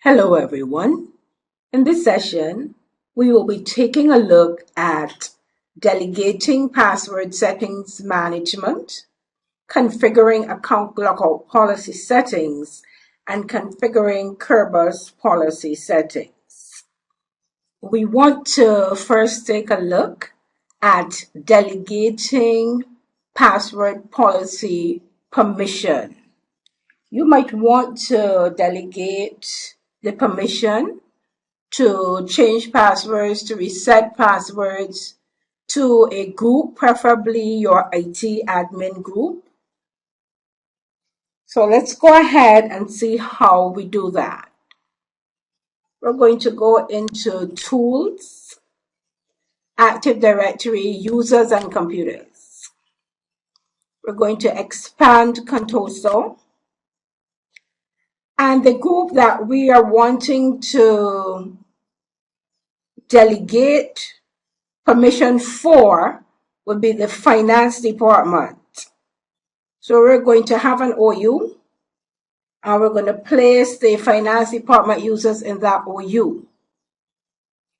Hello everyone. In this session, we will be taking a look at delegating password settings management, configuring account lockout policy settings, and configuring Kerberos policy settings. We want to first take a look at delegating password policy permission. You might want to delegate the permission to change passwords, to reset passwords to a group, preferably your IT admin group. So let's go ahead and see how we do that. We're going to go into Tools, Active Directory, Users and Computers. We're going to expand Contoso. And the group that we are wanting to delegate permission for would be the finance department. So we're going to have an OU and we're going to place the finance department users in that OU.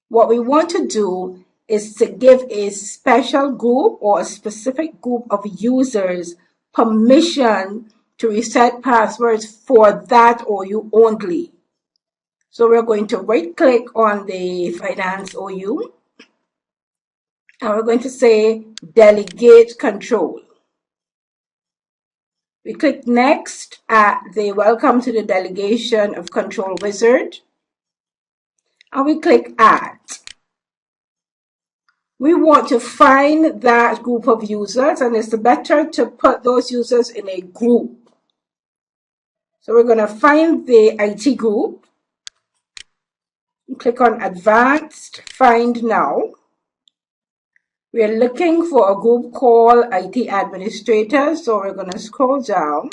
What we want to do is to give a special group or a specific group of users permission to reset passwords for that OU only. So we're going to right click on the finance OU and we're going to say delegate control. We click next at the welcome to the delegation of control wizard and we click add. We want to find that group of users and it's better to put those users in a group. So we're going to find the IT group. Click on advanced, find now. We are looking for a group called IT administrators, so we're going to scroll down.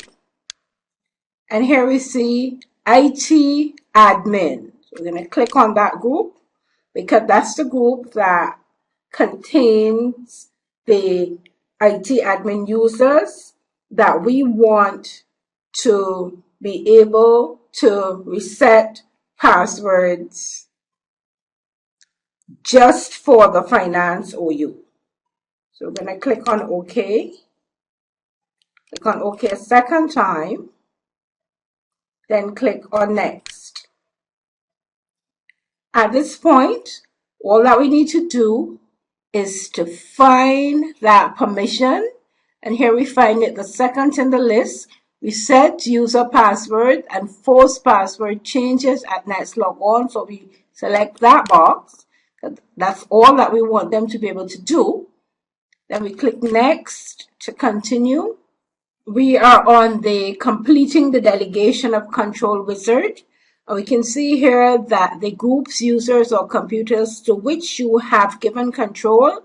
And here we see IT admin. So we're going to click on that group because that's the group that contains the IT admin users that we want to be able to reset passwords just for the finance OU. So we're going to click on OK. Click on OK a second time. Then click on Next. At this point, all that we need to do is to find that permission. And here we find it the second in the list. Reset user password and force password changes at next log on. So we select that box. That's all that we want them to be able to do. Then we click Next to continue. We are on the completing the delegation of control wizard. And we can see here that the groups, users, or computers to which you have given control,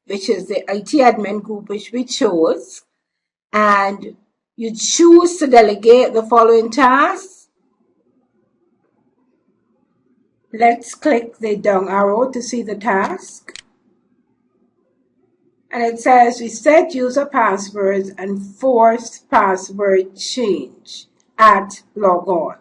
which is the IT admin group which we chose, and you choose to delegate the following tasks. Let's click the down arrow to see the task. And it says reset user passwords and force password change at log on.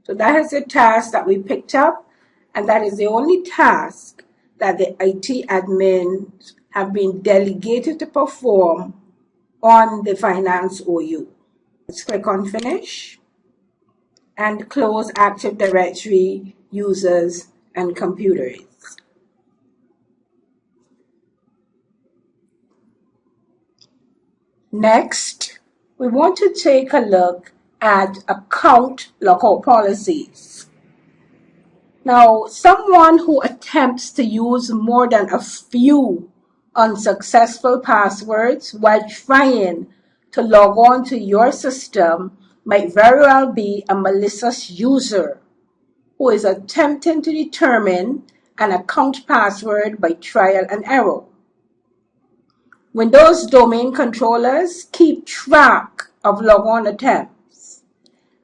So that is the task that we picked up, and that is the only task that the IT admins have been delegated to perform on the finance OU. Let's click on finish and close Active Directory, users and computers. Next, we want to take a look at account lockout policies. Now, someone who attempts to use more than a few unsuccessful passwords while trying to log on to your system might very well be a malicious user who is attempting to determine an account password by trial and error. Windows domain controllers keep track of logon attempts,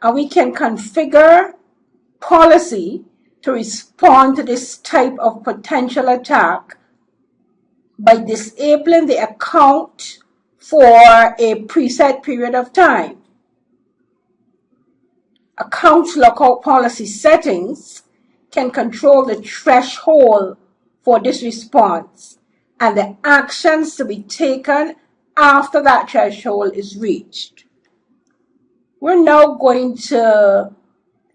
and we can configure policy to respond to this type of potential attack by disabling the account for a preset period of time. Account lockout policy settings can control the threshold for this response and the actions to be taken after that threshold is reached. We're now going to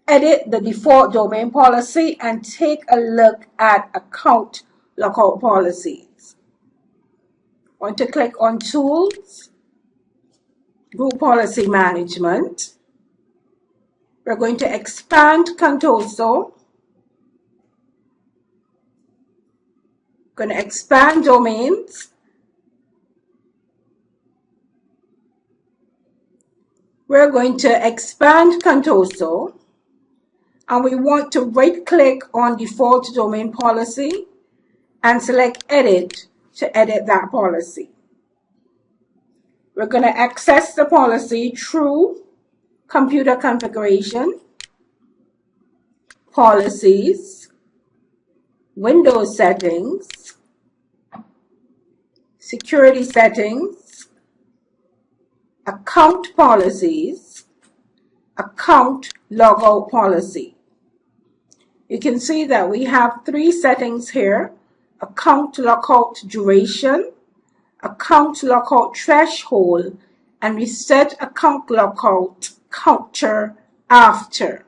edit the default domain policy and take a look at account lockout policies. I'm going to click on Tools, Group Policy Management. We're going to expand Contoso. Going to expand domains. We're going to expand Contoso, and we want to right-click on default domain policy and select Edit to edit that policy. We're going to access the policy through Computer Configuration, Policies, Windows Settings, Security Settings, Account Policies, Account Logout Policy. You can see that we have three settings here: Account Lockout Duration, Account Lockout Threshold, and we set Account Lockout Counter after.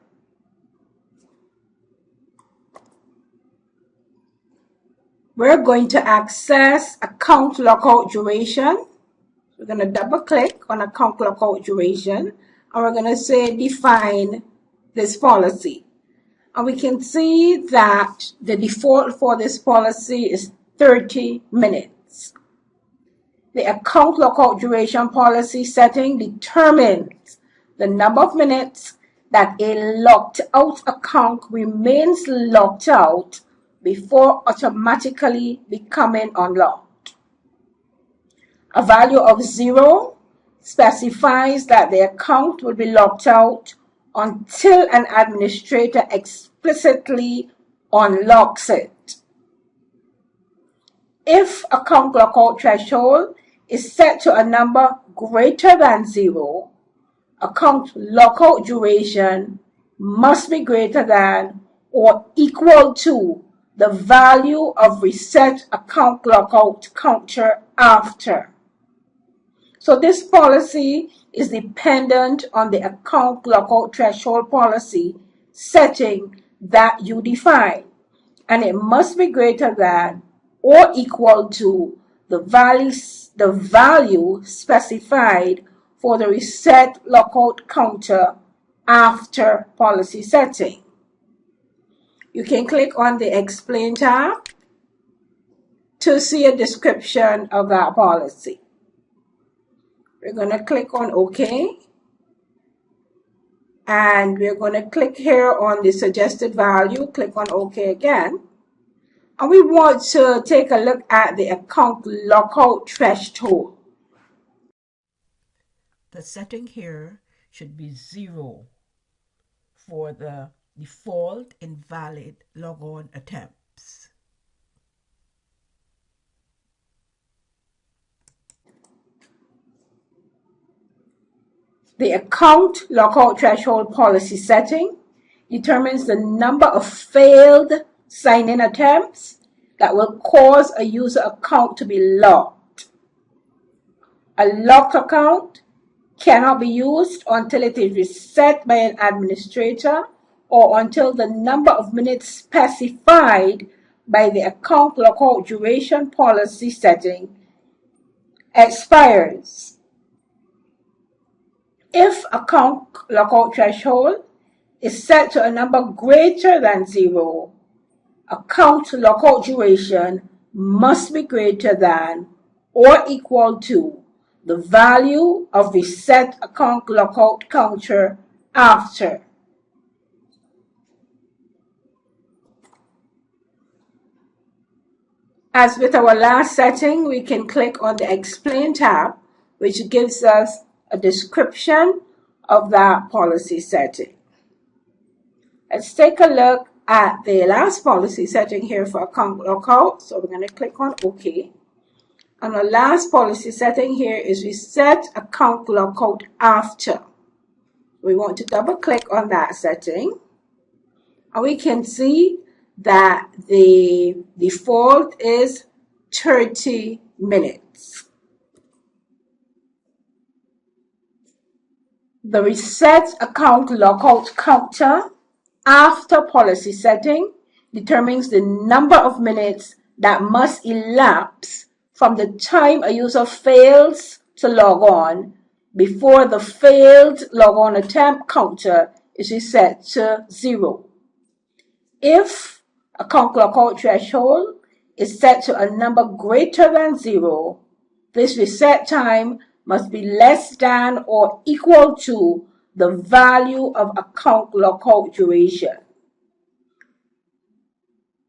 We're going to access Account Lockout Duration. We're going to double click on Account Lockout Duration, and we're going to say define this policy. And we can see that the default for this policy is 30 minutes. The Account Lockout Duration policy setting determines the number of minutes that a locked out account remains locked out before automatically becoming unlocked. A value of 0 specifies that the account will be locked out until an administrator explicitly unlocks it. If account lockout threshold is set to a number greater than 0, account lockout duration must be greater than or equal to the value of reset account lockout counter after. So this policy is dependent on the account lockout threshold policy setting that you define, and it must be greater than or equal to the value specified for the reset lockout counter after policy setting. You can click on the Explain tab to see a description of that policy. We're going to click on OK, and we're going to click here on the suggested value, click on OK again, and we want to take a look at the account lockout threshold. The setting here should be 0 for the default invalid logon attempts. The account lockout threshold policy setting determines the number of failed sign-in attempts that will cause a user account to be locked. A locked account cannot be used until it is reset by an administrator or until the number of minutes specified by the account lockout duration policy setting expires. If account lockout threshold is set to a number greater than 0, account lockout duration must be greater than or equal to the value of reset account lockout counter after. As with our last setting, we can click on the Explain tab, which gives us a description of that policy setting. Let's take a look at the last policy setting here for account lockout. So we're going to click on OK. And the last policy setting here is reset account lockout after. We want to double click on that setting, and we can see that the default is 30 minutes. The reset account lockout counter after policy setting determines the number of minutes that must elapse from the time a user fails to log on before the failed logon attempt counter is reset to 0. If account lockout threshold is set to a number greater than 0, this reset time must be less than or equal to the value of account lockout duration.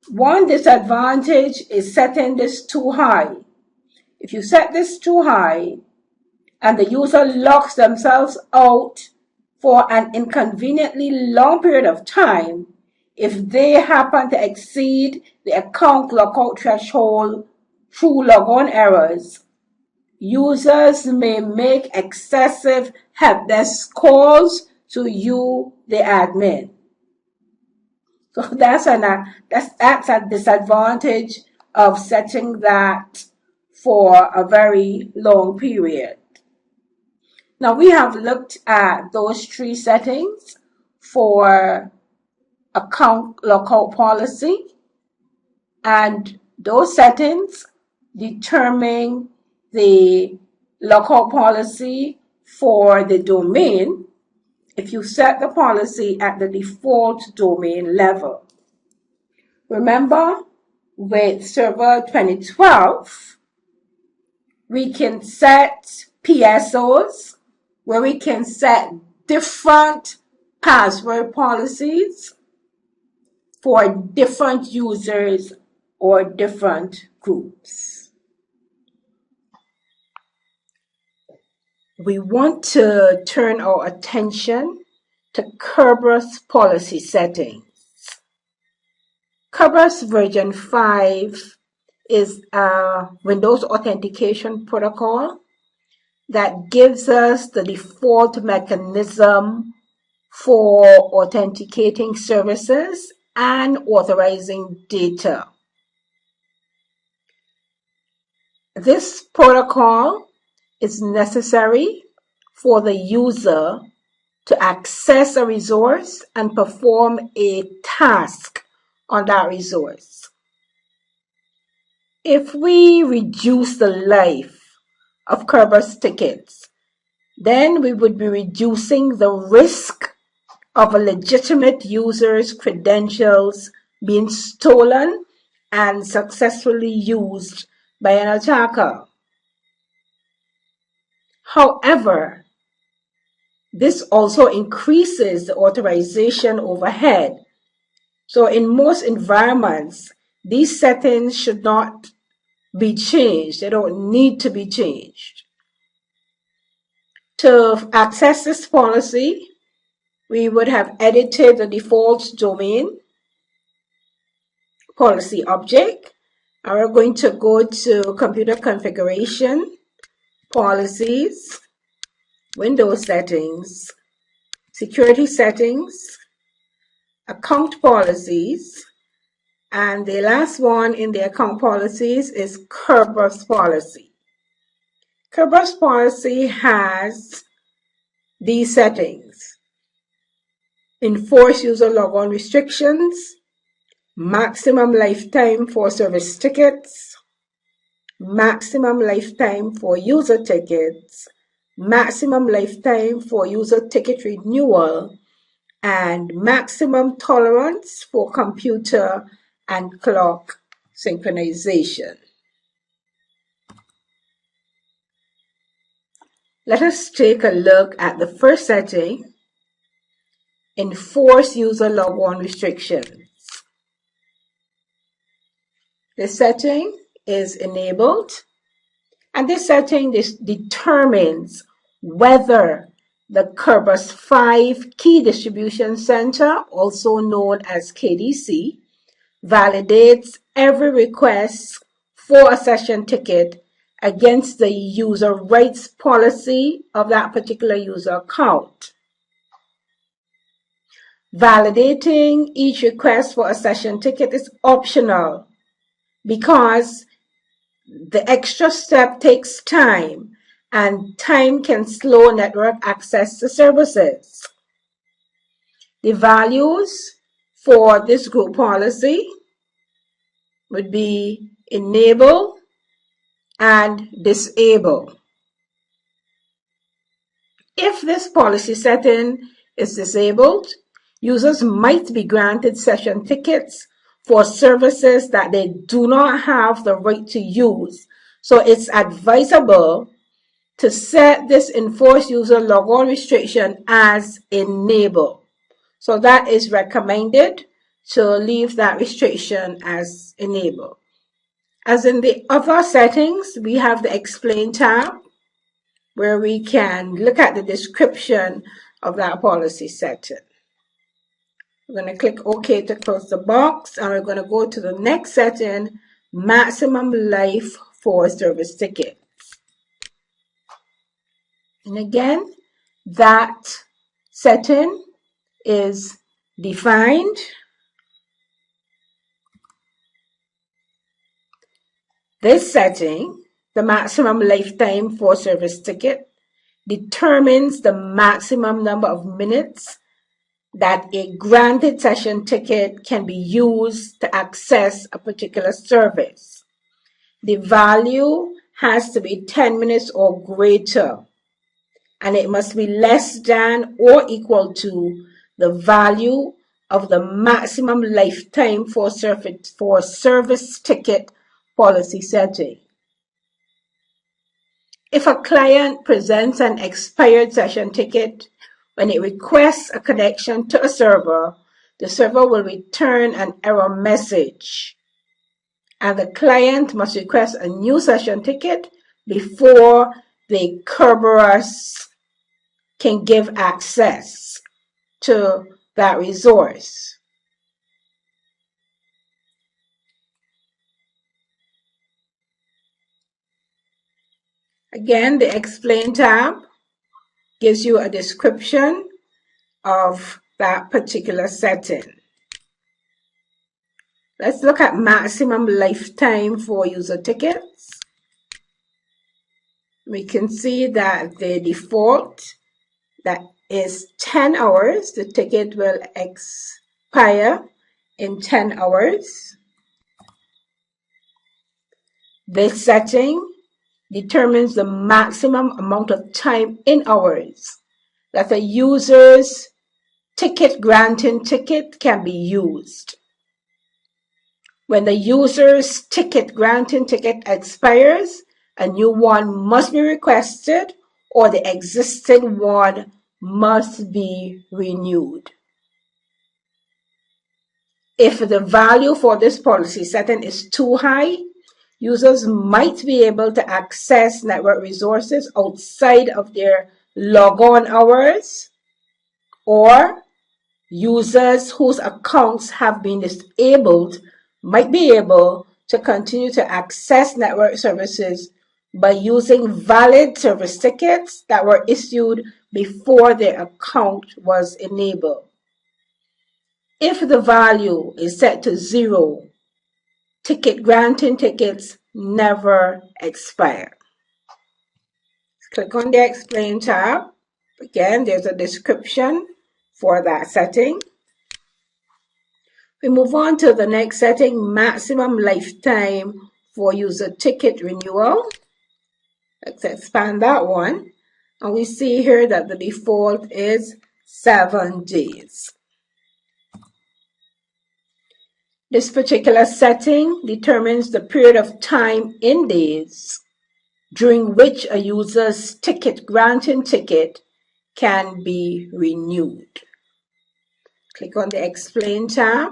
One disadvantage is setting this too high. If you set this too high and the user locks themselves out for an inconveniently long period of time, if they happen to exceed the account lockout threshold through logon errors, users may make excessive help desk calls to you, the admin. So that's a disadvantage of setting that for a very long period. Now we have looked at those 3 settings for account lockout policy, and those settings determine the lockout policy for the domain if you set the policy at the default domain level. Remember, with Server 2012, we can set PSOs where we can set different password policies for different users or different groups. We want to turn our attention to Kerberos policy settings. Kerberos version 5 is a Windows authentication protocol that gives us the default mechanism for authenticating services and authorizing data. This protocol is necessary for the user to access a resource and perform a task on that resource. If we reduce the life of Kerberos tickets, then we would be reducing the risk of a legitimate user's credentials being stolen and successfully used by an attacker. However, this also increases the authorization overhead. So in most environments, these settings should not be changed. They don't need to be changed. To access this policy, we would have edited the default domain policy object, and we're going to go to computer configuration, policies, Windows settings, security settings, account policies, and the last one in the account policies is Kerberos policy. Kerberos policy has these settings: enforce user logon restrictions, maximum lifetime for service tickets, maximum lifetime for user tickets, maximum lifetime for user ticket renewal, and maximum tolerance for computer and clock synchronization. Let us take a look at the first setting, enforce user logon restrictions. This setting is enabled, and this setting determines whether the Kerberos 5 Key Distribution Center, also known as KDC, validates every request for a session ticket against the user rights policy of that particular user account. Validating each request for a session ticket is optional because the extra step takes time, and time can slow network access to services. The values for this group policy would be enable and disable. If this policy setting is disabled, users might be granted session tickets for services that they do not have the right to use. So it's advisable to set this enforce user logon restriction as enable. So that is recommended to leave that restriction as enable. As in the other settings, we have the explain tab where we can look at the description of that policy setting. We're going to click OK to close the box, and we're going to go to the next setting, maximum life for service ticket. And again, that setting is defined. This setting, the maximum lifetime for service ticket, determines the maximum number of minutes that a granted session ticket can be used to access a particular service. The value has to be 10 minutes or greater, and it must be less than or equal to the value of the maximum lifetime for service ticket policy setting. If a client presents an expired session ticket when it requests a connection to a server, the server will return an error message, and the client must request a new session ticket before the Kerberos can give access to that resource. Again, the Explain tab gives you a description of that particular setting. Let's look at maximum lifetime for user tickets. We can see that the default, that is 10 hours. The ticket will expire in 10 hours. This setting determines the maximum amount of time in hours that a user's ticket granting ticket can be used. When the user's ticket granting ticket expires, a new one must be requested or the existing one must be renewed. If the value for this policy setting is too high, users might be able to access network resources outside of their logon hours, or users whose accounts have been disabled might be able to continue to access network services by using valid service tickets that were issued before their account was enabled. If the value is set to 0, ticket granting tickets never expire. Click on the Explain tab. Again, there's a description for that setting. We move on to the next setting, maximum lifetime for user ticket renewal. Let's expand that one. And we see here that the default is 7 days. This particular setting determines the period of time in days during which a user's ticket granting ticket can be renewed. Click on the Explain tab,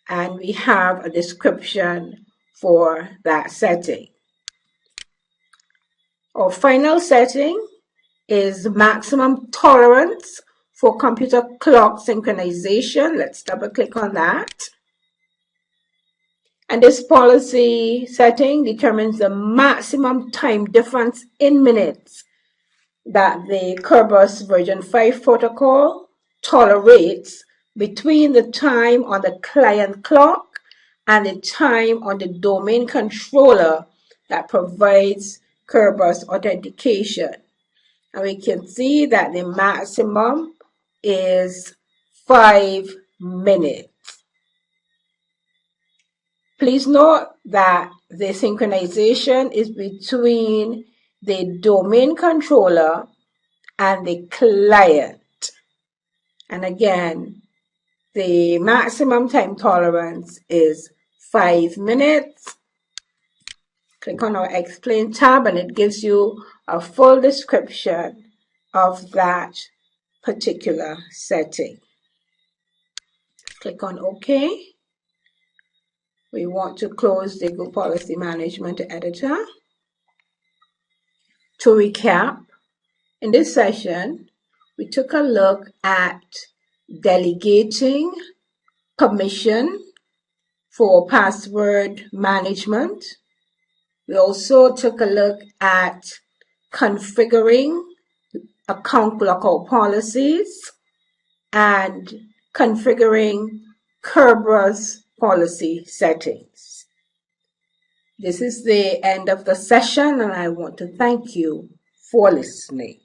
and we have a description for that setting. Our final setting is maximum tolerance for computer clock synchronization. Let's double click on that. And this policy setting determines the maximum time difference in minutes that the Kerberos version 5 protocol tolerates between the time on the client clock and the time on the domain controller that provides Kerberos authentication. And we can see that the maximum is 5 minutes. Please note that the synchronization is between the domain controller and the client. And again, the maximum time tolerance is 5 minutes. Click on our Explain tab and it gives you a full description of that particular setting. Click on OK. We want to close the Group Policy Management Editor. To recap, in this session, we took a look at delegating permission for password management. We also took a look at configuring account lockout policies and configuring Kerberos policy settings. This is the end of the session, and I want to thank you for listening.